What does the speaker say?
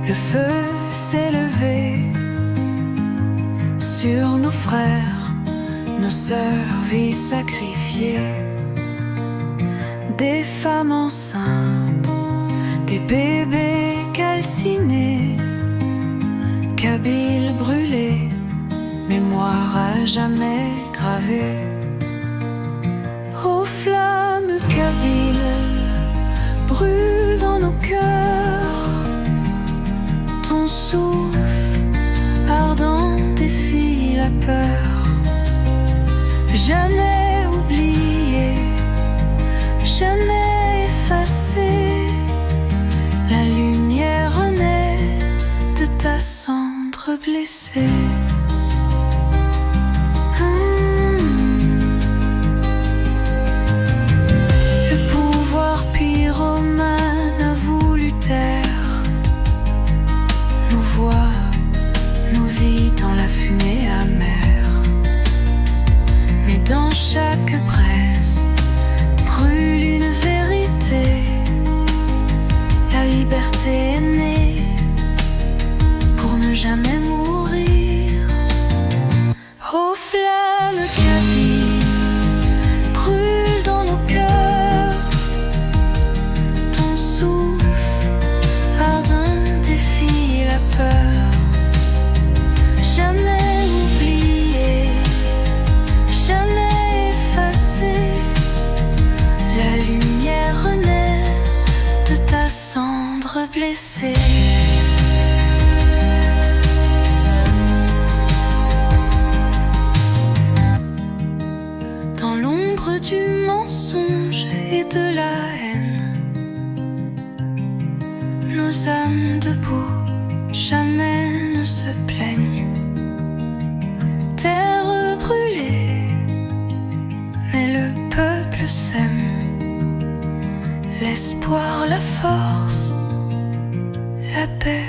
Le feu s'est levé sur nos frères, nos sœurs, vies sacrifiées, des femmes enceintes, des bébés calcinés, Kabyles brûlés, mémoire à jamais gravée. Ô flammes kabyles, brûle dans nos cœurs, ton souffle ardent défie la peur. Jamais oublié, jamais effacé, la lumière renaît de ta cendre blessée. Le pouvoir pyromane a voulu taire nos voix, nos vies dans la fumée amère. Mais dans chaque braise brûle une vérité. La liberté est née pour ne jamais mourir. Ô flammes kabyles, brûle dans nos cœurs, ton souffle ardent défie la peur. Jamais oublié, jamais effacé, la lumière renaît de ta cendre blessée. Dans l'ombre du mensonge et de la haine, nos âmes debout jamais ne se plaignent. Terre brûlée, mais le peuple s'aime. L'espoir, la force, la paix.